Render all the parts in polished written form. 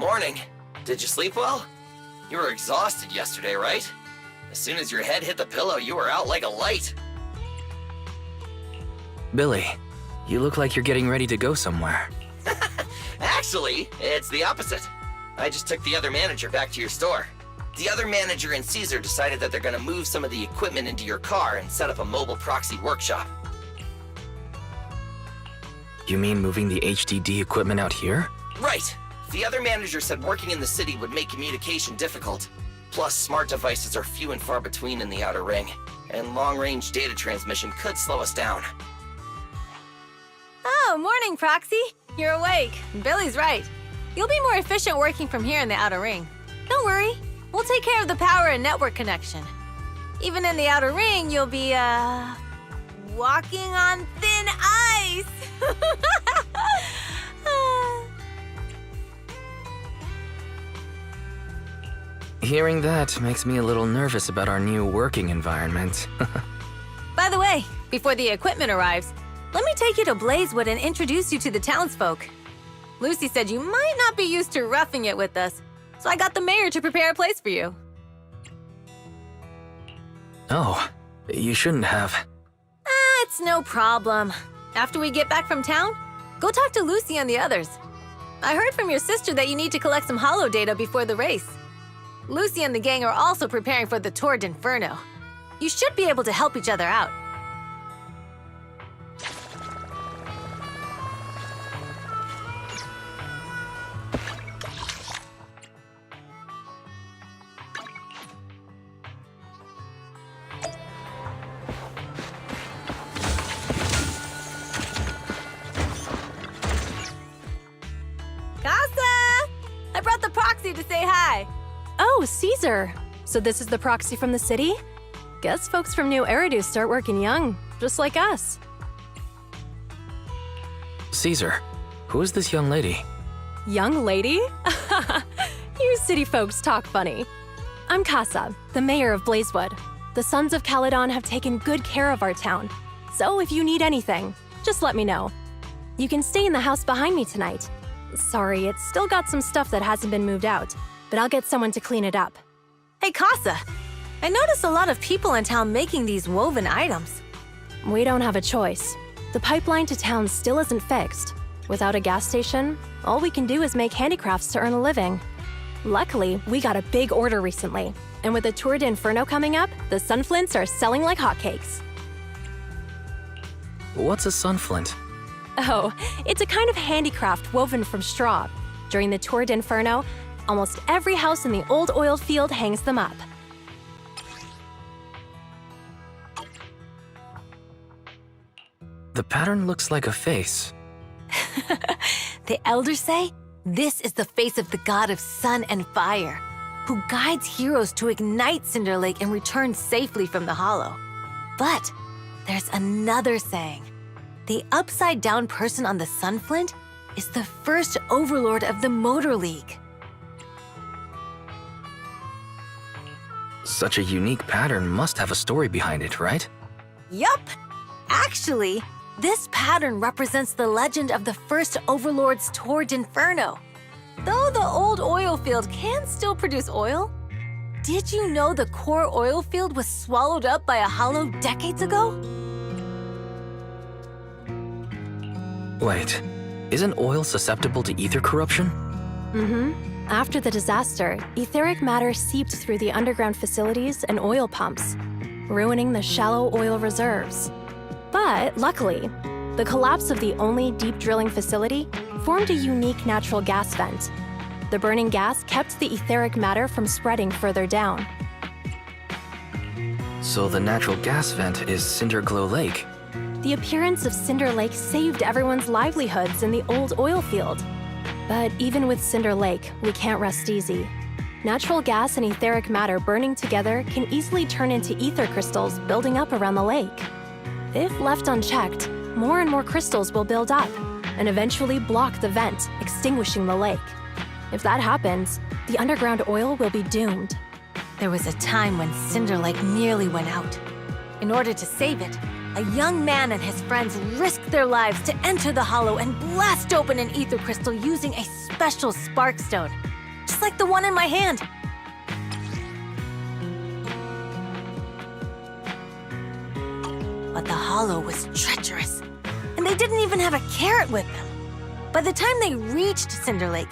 Morning. Did you sleep well? You were exhausted yesterday, right? As soon as your head hit the pillow, you were out like a light. Billy, you look like you're getting ready to go somewhere. Actually, it's the opposite. I just took the other manager back to your store. The other manager and Caesar decided that they're gonna move some of the equipment into your car and set up a mobile proxy workshop. You mean moving the HDD equipment out here? Right. The other manager said working in the city would make communication difficult. Plus, smart devices are few and far between in the Outer Ring, and long-range data transmission could slow us down. Oh, morning, Proxy. You're awake. Billy's right. You'll be more efficient working from here in the Outer Ring. Don't worry. We'll take care of the power and network connection. Even in the Outer Ring, you'll be, walking on thin ice. Hearing that makes me a little nervous about our new working environment. By the way, before the equipment arrives, let me take you to Blazewood and introduce you to the townsfolk. Lucy said you might not be used to roughing it with us, so I got the mayor to prepare a place for you. Oh, you shouldn't have. It's no problem. After we get back from town, go talk to Lucy and the others. I heard from your sister that you need to collect some holo data before the race. Lucy and the gang are also preparing for the Tour d'Inferno. You should be able to help each other out. Casa! I brought the proxy to say hi. Oh, Caesar! So this is the proxy from the city? Guess folks from New Eridu start working young, just like us. Caesar, who is this young lady? Young lady? You city folks talk funny. I'm Casa, the mayor of Blazewood. The Sons of Caledon have taken good care of our town. So if you need anything, just let me know. You can stay in the house behind me tonight. Sorry, it's still got some stuff that hasn't been moved out, but I'll get someone to clean it up. Hey, Casa. I noticed a lot of people in town making these woven items. We don't have a choice. The pipeline to town still isn't fixed. Without a gas station, all we can do is make handicrafts to earn a living. Luckily, we got a big order recently, and with the Tour d'Inferno coming up, the sunflints are selling like hotcakes. What's a sunflint? Oh, it's a kind of handicraft woven from straw. During the Tour d'Inferno, almost every house in the old oil field hangs them up. The pattern looks like a face. The elders say this is the face of the god of sun and fire, who guides heroes to ignite Cinder Lake and return safely from the hollow. But there's another saying. The upside-down person on the sunflint is the first overlord of the Motor League. Such a unique pattern must have a story behind it, right? Yup! Actually, this pattern represents the legend of the first overlord's Tour d'Inferno. Though the old oil field can still produce oil, did you know the core oil field was swallowed up by a hollow decades ago? Wait, isn't oil susceptible to ether corruption? Mm-hmm. After the disaster, etheric matter seeped through the underground facilities and oil pumps, ruining the shallow oil reserves. But luckily, the collapse of the only deep drilling facility formed a unique natural gas vent. The burning gas kept the etheric matter from spreading further down. So the natural gas vent is Cinderglow Lake. The appearance of Cinder Lake saved everyone's livelihoods in the old oil field. But even with Cinder Lake, we can't rest easy. Natural gas and etheric matter burning together can easily turn into ether crystals building up around the lake. If left unchecked, more and more crystals will build up and eventually block the vent, extinguishing the lake. If that happens, the underground oil will be doomed. There was a time when Cinder Lake nearly went out. In order to save it, a young man and his friends risked their lives to enter the hollow and blast open an ether crystal using a special spark stone. just like the one in my hand. But the hollow was treacherous, and they didn't even have a carrot with them. By the time they reached Cinder Lake,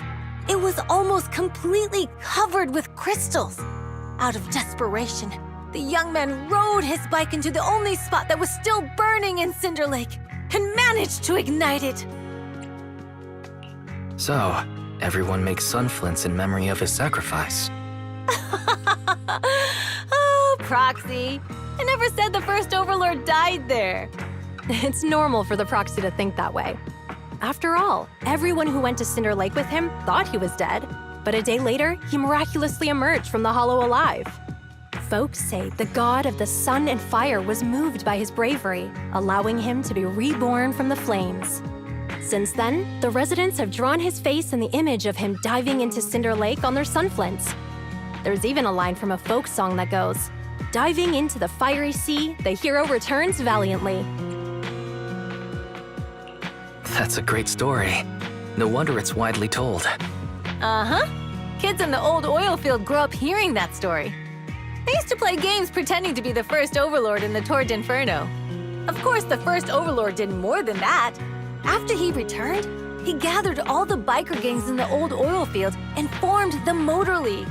it was almost completely covered with crystals. Out of desperation, the young man rode his bike into the only spot that was still burning in Cinder Lake and managed to ignite it. So, everyone makes sun flints in memory of his sacrifice. Oh, Proxy. I never said the first Overlord died there. It's normal for the Proxy to think that way. After all, everyone who went to Cinder Lake with him thought he was dead, but a day later, he miraculously emerged from the hollow alive. Folks say the god of the sun and fire was moved by his bravery, allowing him to be reborn from the flames. Since then, the residents have drawn his face and the image of him diving into Cinder Lake on their sunflints. There's even a line from a folk song that goes, "Diving into the fiery sea, the hero returns valiantly." That's a great story. No wonder it's widely told. Uh-huh. Kids in the old oil field grow up hearing that story. They used to play games pretending to be the first Overlord in the Tour d'Inferno. Of course, the first Overlord did more than that. After he returned, he gathered all the biker gangs in the old oil field and formed the Motor League.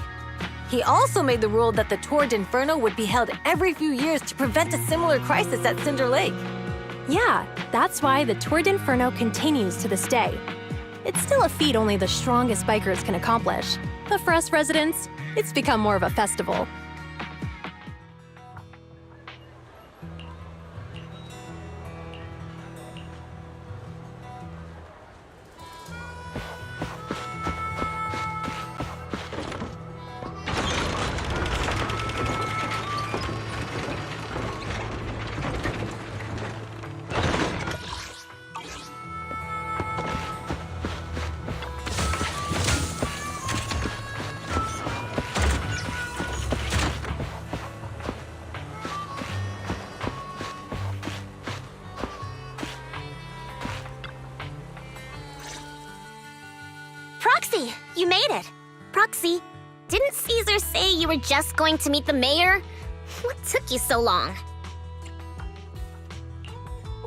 He also made the rule that the Tour d'Inferno would be held every few years to prevent a similar crisis at Cinder Lake. Yeah, that's why the Tour d'Inferno continues to this day. It's still a feat only the strongest bikers can accomplish, but for us residents, it's become more of a festival. Proxy, you made it. Proxy, didn't Caesar say you were just going to meet the mayor? What took you so long?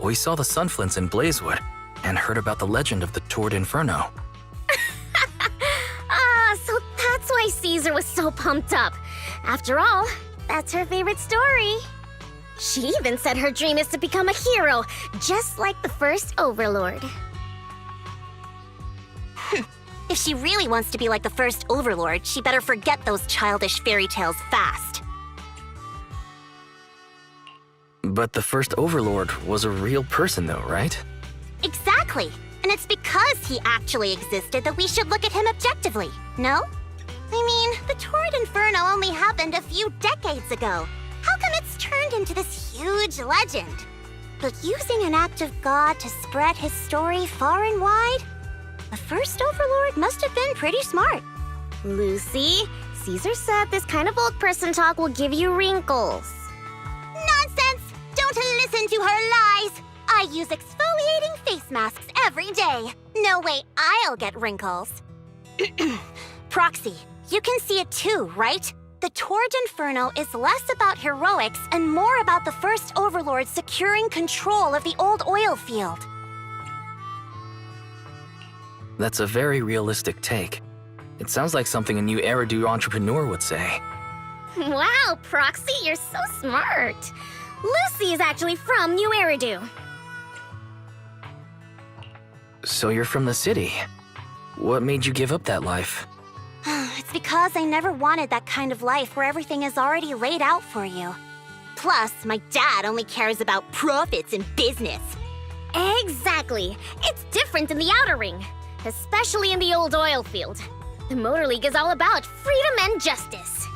We saw the sunflints in Blazewood and heard about the legend of the Tour d'Inferno. So that's why Caesar was so pumped up. After all, that's her favorite story. She even said her dream is to become a hero, just like the first Overlord. If she really wants to be like the first Overlord, she better forget those childish fairy tales fast. But the first Overlord was a real person though, right? Exactly. And it's because he actually existed that we should look at him objectively, no? I mean, the Tour d'Inferno only happened a few decades ago. How come it's turned into this huge legend? But using an act of God to spread his story far and wide? The first Overlord must have been pretty smart. Lucy, Caesar said this kind of old person talk will give you wrinkles. Nonsense! Don't listen to her lies! I use exfoliating face masks every day. No way I'll get wrinkles. Proxy, you can see it too, right? The Tour d'Inferno is less about heroics and more about the first Overlord securing control of the old oil field. That's a very realistic take. It sounds like something a new Eridu entrepreneur would say. Wow, Proxy, you're so smart. Lucy is actually from New Eridu. So you're from the city. What made you give up that life? It's because I never wanted that kind of life where everything is already laid out for you. Plus, my dad only cares about profits and business. Exactly. It's different in the Outer Ring, especially in the old oil field. The Motor League is all about freedom and justice.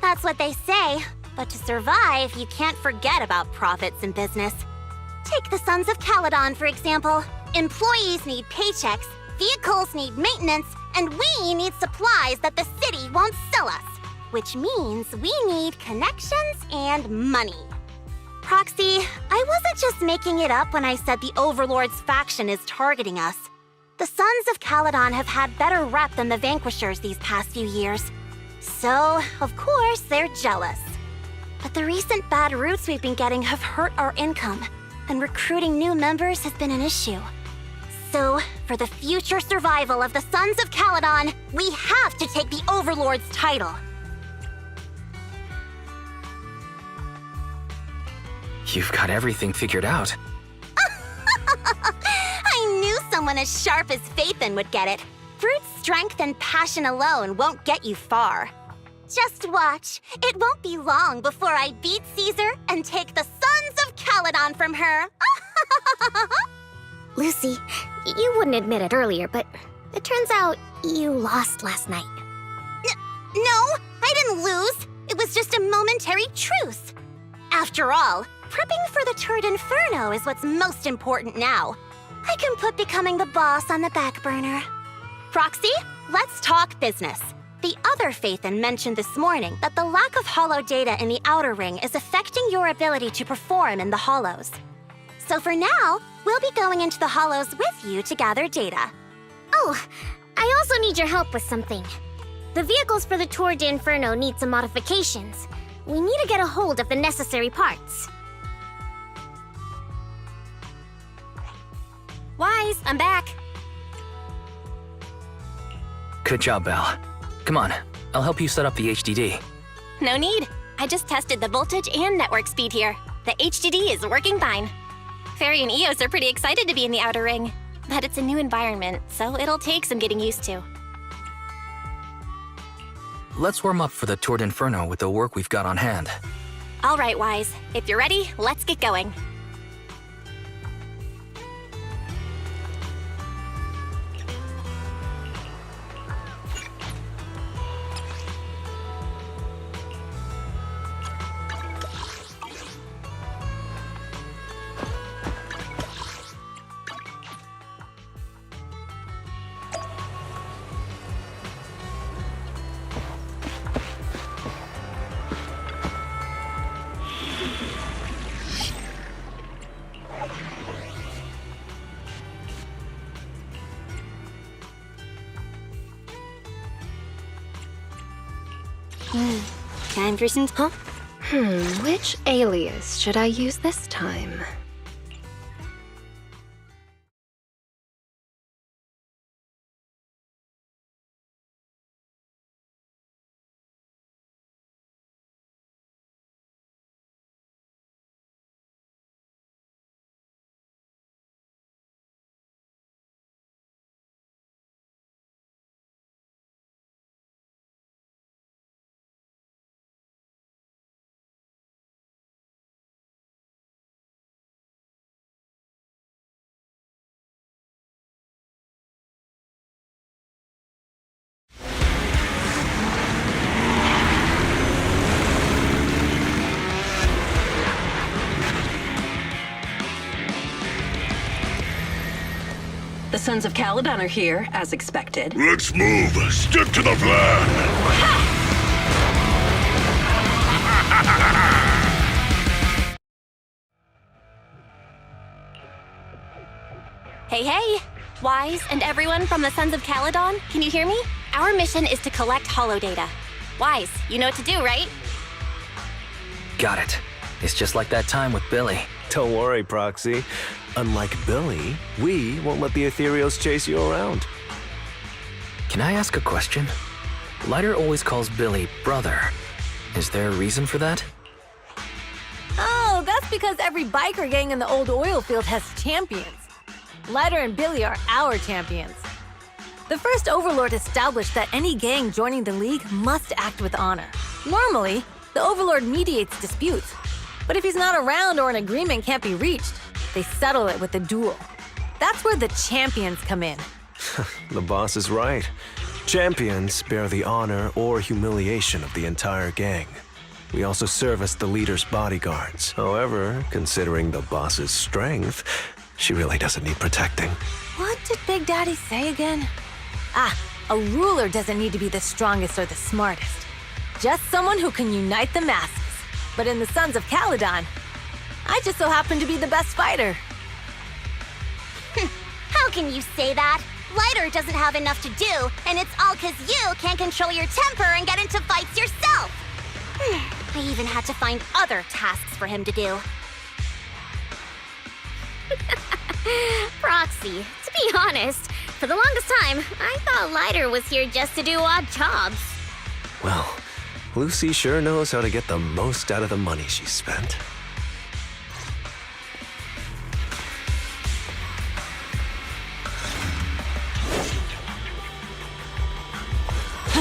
That's what they say, but to survive, you can't forget about profits and business. Take the Sons of Caledon, for example. Employees need paychecks, vehicles need maintenance, and we need supplies that the city won't sell us, which means we need connections and money. Proxy, I wasn't just making it up when I said the Overlord's faction is targeting us. The Sons of Caledon have had better rep than the Vanquishers these past few years. So, of course, they're jealous. But the recent bad routes we've been getting have hurt our income, and recruiting new members has been an issue. So, for the future survival of the Sons of Caledon, we have to take the Overlord's title. You've got everything figured out. I knew someone as sharp as Phaethon would get it. Brute strength and passion alone won't get you far. Just watch. It won't be long before I beat Caesar and take the Sons of Caledon from her. Lucy, you wouldn't admit it earlier, but it turns out you lost last night. No, I didn't lose. It was just a momentary truce. After all, prepping for the turd Inferno is what's most important now. I can put becoming the boss on the back burner. Proxy, let's talk business. The other Phaethon mentioned this morning that the lack of hollow data in the Outer Ring is affecting your ability to perform in the Hollows. So for now, we'll be going into the Hollows with you to gather data. Oh, I also need your help with something. The vehicles for the Tour de Inferno need some modifications. We need to get a hold of the necessary parts. Wise, I'm back. Good job, Belle. Come on, I'll help you set up the HDD. No need. I just tested the voltage and network speed here. The HDD is working fine. Fairy and Eos are pretty excited to be in the Outer Ring, but it's a new environment, so it'll take some getting used to. Let's warm up for the Tour d'Inferno with the work we've got on hand. All right, Wise. If you're ready, let's get going. Time for some... Huh? Which alias should I use this time? The Sons of Caledon are here, as expected. Let's move. Stick to the plan. Hey, hey! Wise and everyone from the Sons of Caledon, can you hear me? Our mission is to collect hollow data. Wise, you know what to do, right? Got it. It's just like that time with Billy. Don't worry, Proxy. Unlike Billy, we won't let the Ethereals chase you around. Can I ask a question? Lighter always calls Billy brother. Is there a reason for that? Oh, that's because every biker gang in the old oil field has champions. Lighter and Billy are our champions. The first Overlord established that any gang joining the League must act with honor. Normally, the Overlord mediates disputes, but if he's not around or an agreement can't be reached, they settle it with a duel. That's where the champions come in. The boss is right. Champions bear the honor or humiliation of the entire gang. We also serve as the leader's bodyguards. However, considering the boss's strength, she really doesn't need protecting. What did Big Daddy say again? Ah, a ruler doesn't need to be the strongest or the smartest. Just someone who can unite the masses. But in the Sons of Caledon, I just so happen to be the best fighter. How How can you say that? Lighter doesn't have enough to do, and it's all 'cause you can't control your temper and get into fights yourself. I even had to find other tasks for him to do. Proxy, to be honest, for the longest time, I thought Lighter was here just to do odd jobs. Well, Lucy sure knows how to get the most out of the money she spent.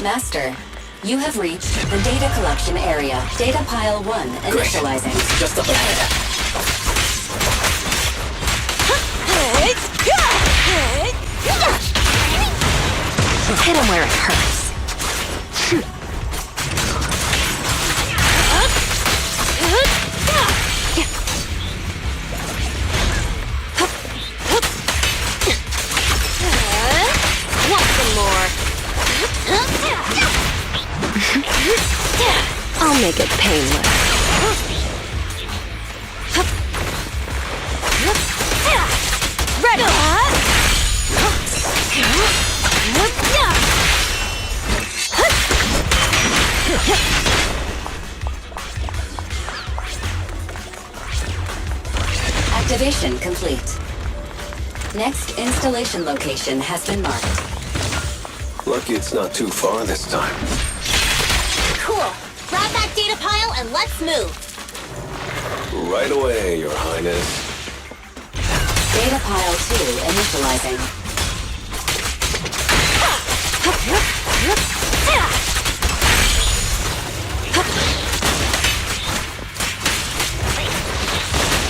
Master, you have reached the data collection area. Data pile 1 initializing. Great. Just up ahead. Hit him where it hurts. Want some more? I'll make it painless. Ready! Activation complete. Next installation location has been marked. Lucky it's not too far this time. Cool. Grab that data pile and let's move. Right away, Your Highness. Data pile 2 initializing.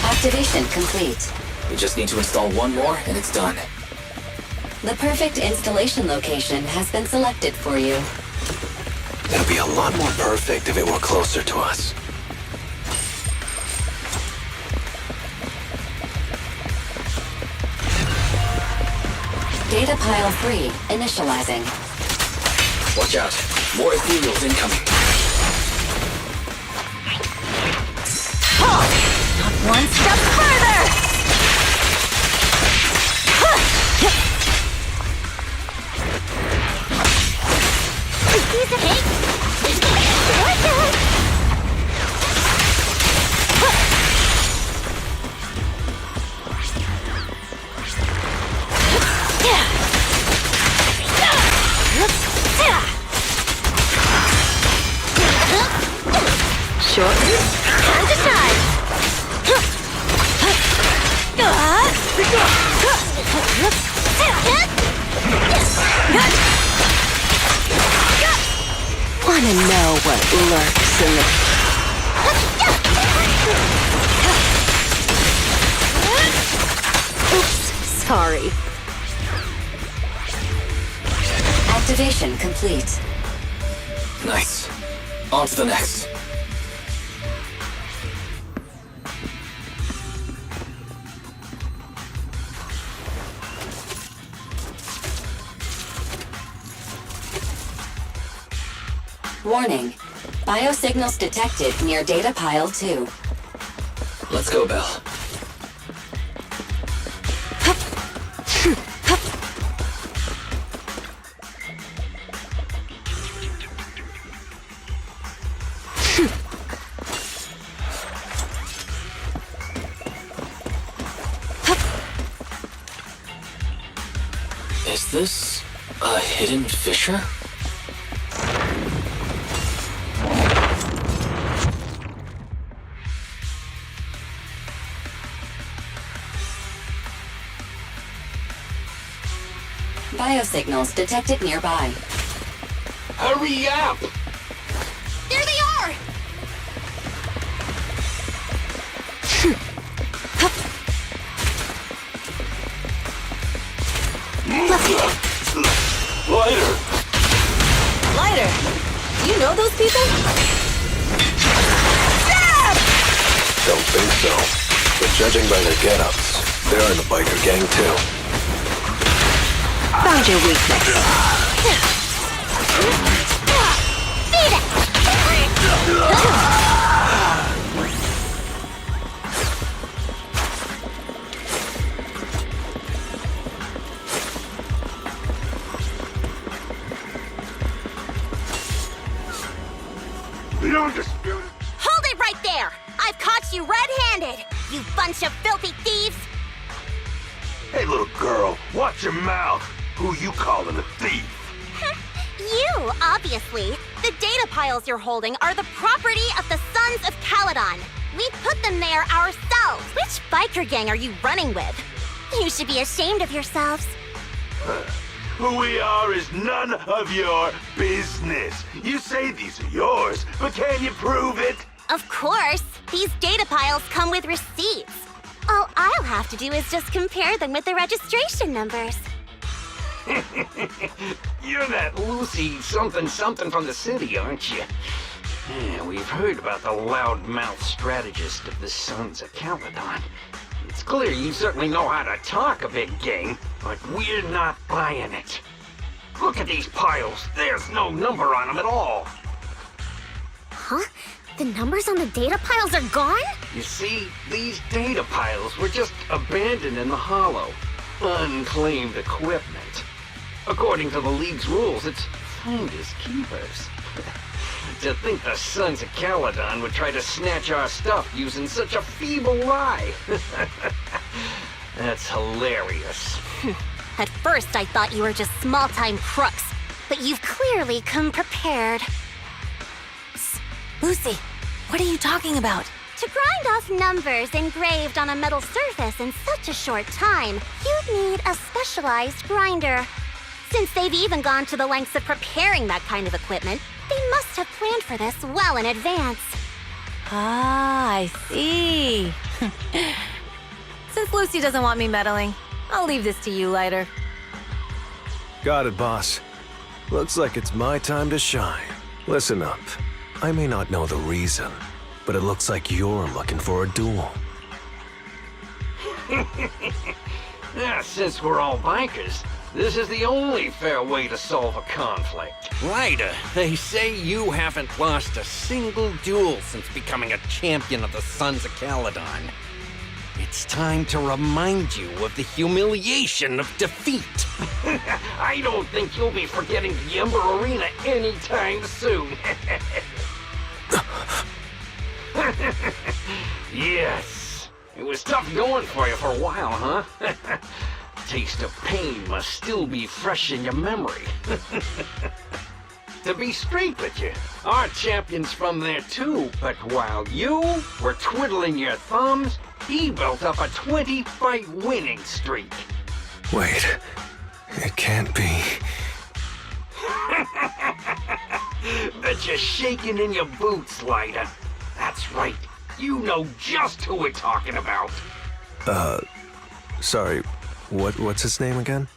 Activation complete. We just need to install one more, and it's done. The perfect installation location has been selected for you. It'd be a lot more perfect if it were closer to us. Data pile 3 initializing. Watch out. More ethereals incoming. One step further! Piece of cake. Short. Time to shine. Wanna know what lurks in the... Oops, sorry. Activation complete. Nice. On to the next. Warning. Biosignals detected near data pile 2. Let's go, Belle. Is this a hidden fissure? Biosignals detected nearby. Hurry up! There they are! Lighter! Lighter! You know those people? Don't think so. But judging by their get-ups, they're in the biker gang too. Found your weakness. The undisputed... Hold it right there! I've caught you red-handed, you bunch of filthy thieves! Hey, little girl, watch your mouth. Who you calling a thief? You, obviously. The data piles you're holding are the property of the Sons of Caledon. We put them there ourselves. Which biker gang are you running with? You should be ashamed of yourselves. Who we are is none of your business. You say these are yours, but can you prove it? Of course. These data piles come with receipts. All I'll have to do is just compare them with the registration numbers. You're that Lucy something from the city, aren't you? Yeah, we've heard about the loudmouth strategist of the Sons of Caledon. It's clear you certainly know how to talk a big game, but we're not buying it. Look at these piles. There's no number on them at all. Huh? The numbers on the data piles are gone? You see, these data piles were just abandoned in the hollow. Unclaimed equipment. According to the League's rules, it's finders keepers. To think the Sons of Caledon would try to snatch our stuff using such a feeble lie. That's hilarious. At first, I thought you were just small-time crooks, but you've clearly come prepared. Lucy, what are you talking about? To grind off numbers engraved on a metal surface in such a short time, you'd need a specialized grinder. Since they've even gone to the lengths of preparing that kind of equipment, they must have planned for this well in advance. Ah, I see. Since Lucy doesn't want me meddling, I'll leave this to you, Lighter. Got it, boss. Looks like it's my time to shine. Listen up. I may not know the reason, but it looks like you're looking for a duel. Since we're all bikers, this is the only fair way to solve a conflict. Ryder, they say you haven't lost a single duel since becoming a champion of the Sons of Caledon. It's time to remind you of the humiliation of defeat. I don't think you'll be forgetting the Ember Arena anytime soon. Yes, it was tough going for you for a while, huh? Taste of pain must still be fresh in your memory. To be straight with you, our champion's from there too, but while you were twiddling your thumbs, he built up a 20-fight winning streak. Wait, it can't be. Bet you're shaking in your boots, Lighter. That's right, you know just who we're talking about. Sorry, what's his name again?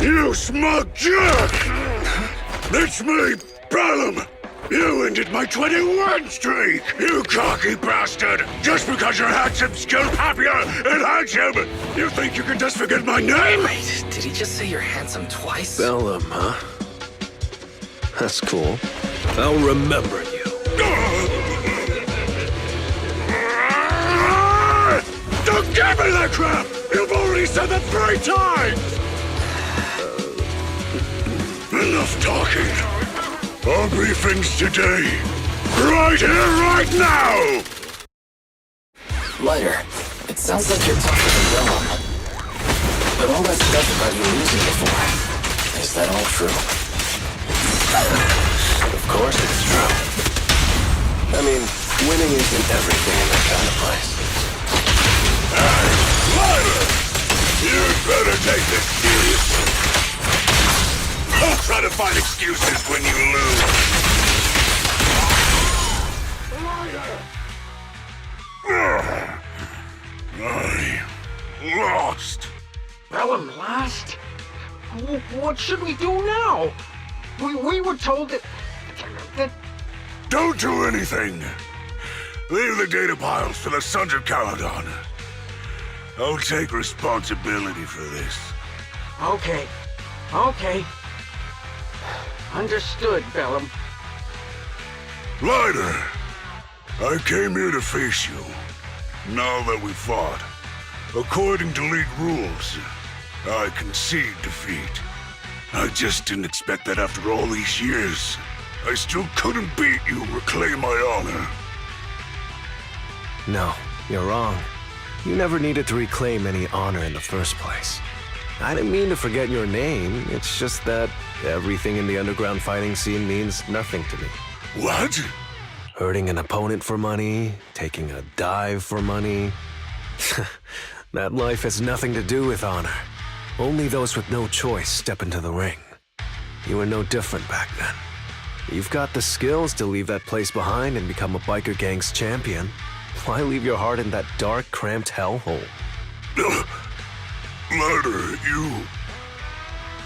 You smug jerk! It's me, Bellum! You ended my 21 streak, you cocky bastard! Just because you're handsome, skilled, happier, and handsome, you think you can just forget my name? Wait, did he just say you're handsome twice? Bellum, huh? That's cool. I'll remember you. Don't give me that crap! You've already said that 3 times! Enough talking. Our briefings today. Right here, right now! Lighter, it sounds like you're tougher than Bellum. But all that stuff about you losing before, is that all true? Of course it's true. I mean, winning isn't everything in that kind of place. Hey, Lighter! You'd better take this seriously. Don't try to find excuses when you lose. I lost. Bellum lost? What should we do now? We were told that... Don't do anything. Leave the data piles to the Sons of Caledon. I'll take responsibility for this. Okay. Understood, Bellum. Lighter, I came here to face you. Now that we fought, according to League rules, I concede defeat. I just didn't expect that after all these years, I still couldn't beat you, reclaim my honor. No, you're wrong. You never needed to reclaim any honor in the first place. I didn't mean to forget your name, it's just that everything in the underground fighting scene means nothing to me. What? Hurting an opponent for money, taking a dive for money. That life has nothing to do with honor. Only those with no choice step into the ring. You were no different back then. You've got the skills to leave that place behind and become a biker gang's champion. Why leave your heart in that dark, cramped hellhole? Lighter,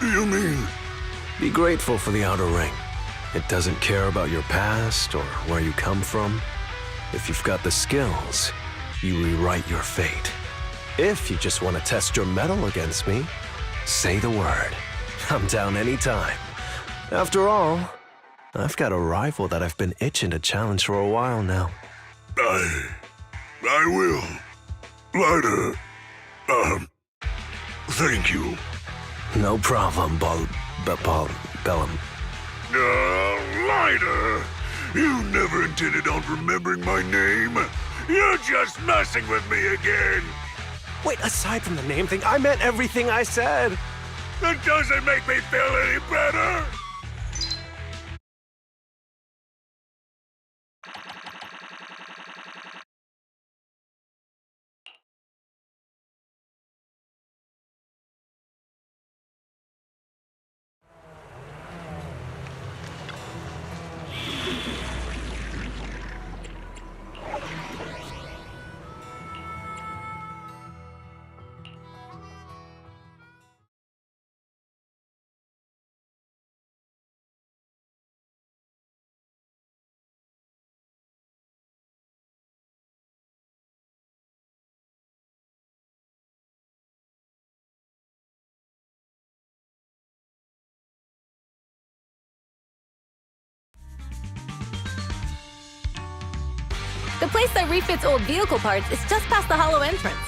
you mean? Be grateful for the outer ring. It doesn't care about your past or where you come from. If you've got the skills, you rewrite your fate. If you just want to test your mettle against me, say the word. I'm down anytime. After all, I've got a rival that I've been itching to challenge for a while now. I will. Lighter, thank you. No problem, Bellum. Lighter! You never intended on remembering my name. You're just messing with me again. Wait, aside from the name thing, I meant everything I said. That doesn't make me feel any better. The place that refits old vehicle parts is just past the hollow entrance.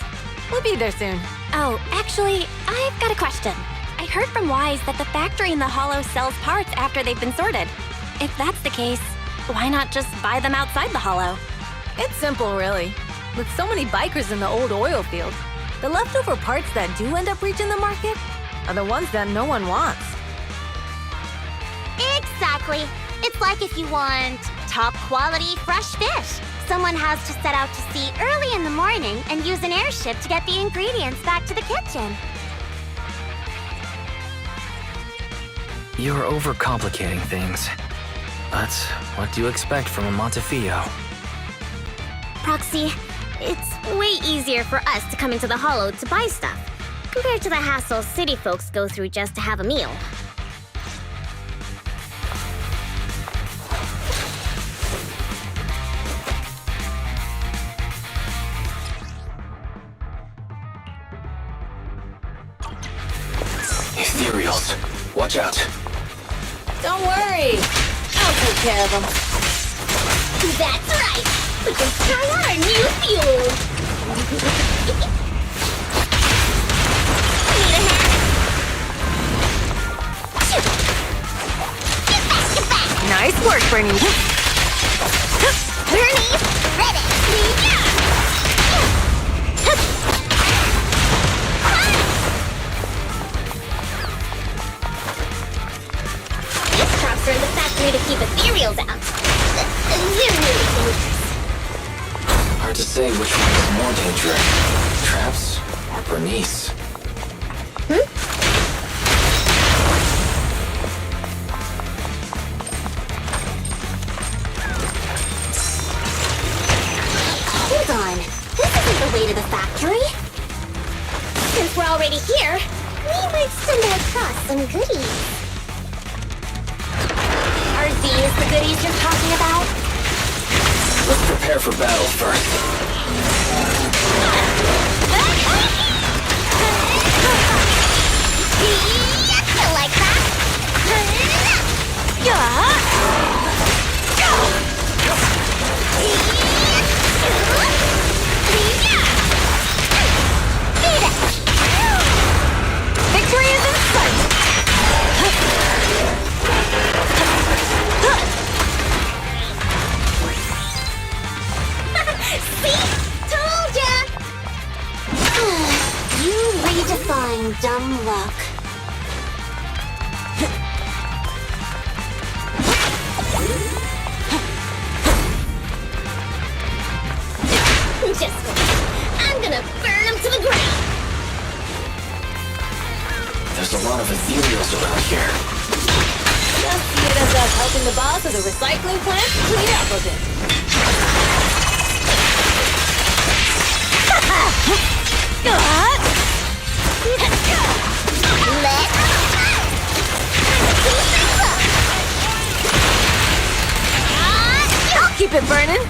We'll be there soon. Oh, actually, I've got a question. I heard from Wise that the factory in the hollow sells parts after they've been sorted. If that's the case, why not just buy them outside the hollow? It's simple, really. With so many bikers in the old oil field, the leftover parts that do end up reaching the market are the ones that no one wants. Exactly. It's like if you want top quality fresh fish. Someone has to set out to sea early in the morning and use an airship to get the ingredients back to the kitchen. You're overcomplicating things. But what do you expect from a Montefiore? Proxy, it's way easier for us to come into the hollow to buy stuff, compared to the hassle city folks go through just to have a meal. Ethereals. Watch out. Don't worry. I'll take care of them. That's right! We can try our new fuel! Need a hand? Get back! Nice work, Bernie. Bernie, ready! These traps are in the factory to keep ethereals out. They're really dangerous. Hard to say which one is more dangerous. Traps or Bernice? Hold on. This isn't the way to the factory. Since we're already here, we might stumble across some goodies. Are these the goodies you're talking about? Let's prepare for battle first. You like that? Victory is in sight! Fine, dumb luck. Just wait. I'm gonna burn them to the ground. There's a lot of ethereals around here. Just see it as us helping the boss of the recycling plant clean up a bit. I'll keep it burning.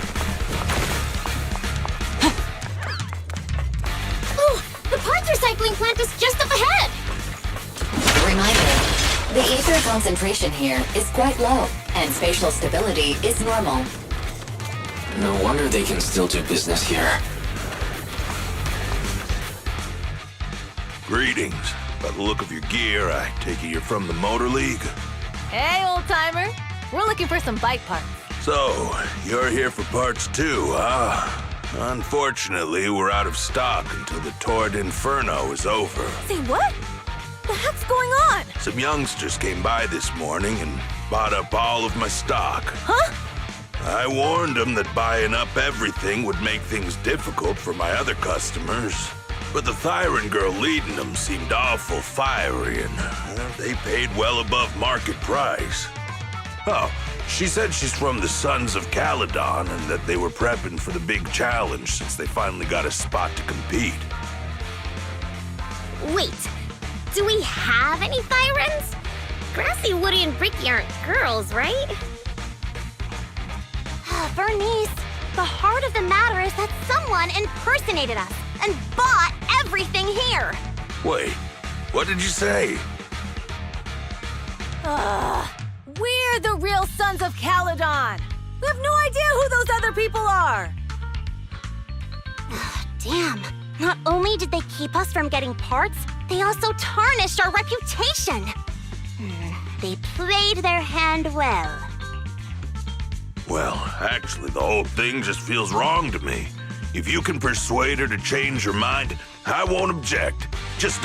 Oh, the parts recycling plant is just up ahead. Reminder, the ether concentration here is quite low, and spatial stability is normal. No wonder they can still do business here. Greetings. By the look of your gear, I take it you're from the Motor League? Hey, old-timer. We're looking for some bike parts. So, you're here for parts too, huh? Unfortunately, we're out of stock until the Torrid Inferno is over. Say what? The heck's going on? Some youngsters came by this morning and bought up all of my stock. Huh? I warned them that buying up everything would make things difficult for my other customers. But the Thyron girl leading them seemed awful fiery, and they paid well above market price. Oh, she said she's from the Sons of Caledon and that they were prepping for the big challenge since they finally got a spot to compete. Wait, do we have any Thyrans? Grassy, Woody, and Bricky aren't girls, right? Bernice, the heart of the matter is that someone impersonated us and bought everything here. Wait, what did you say? We're the real Sons of Caledon. We have no idea who those other people are. Damn, not only did they keep us from getting parts, they also tarnished our reputation. They played their hand well. Well, actually, the whole thing just feels wrong to me. If you can persuade her to change her mind, I won't object. Just,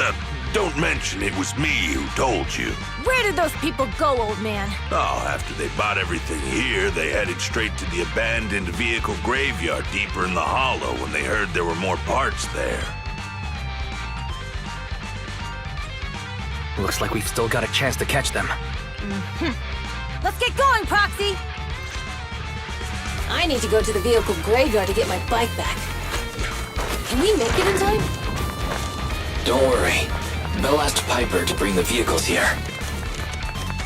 don't mention it was me who told you. Where did those people go, old man? Oh, after they bought everything here, they headed straight to the abandoned vehicle graveyard deeper in the hollow when they heard there were more parts there. Looks like we've still got a chance to catch them. Let's get going, Proxy! I need to go to the vehicle graveyard to get my bike back. Can we make it in time? Don't worry. Belle asked Piper to bring the vehicles here.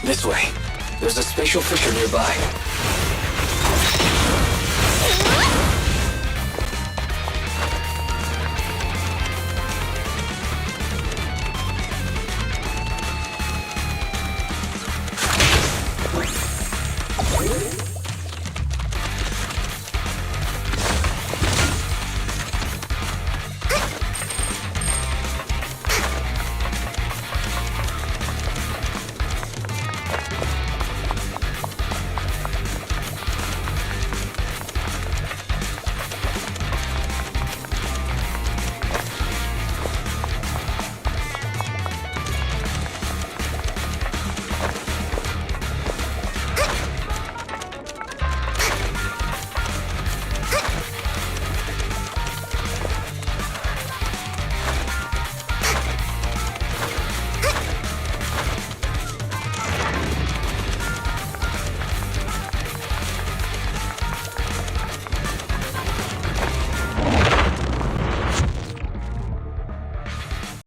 This way. There's a spatial fisher nearby.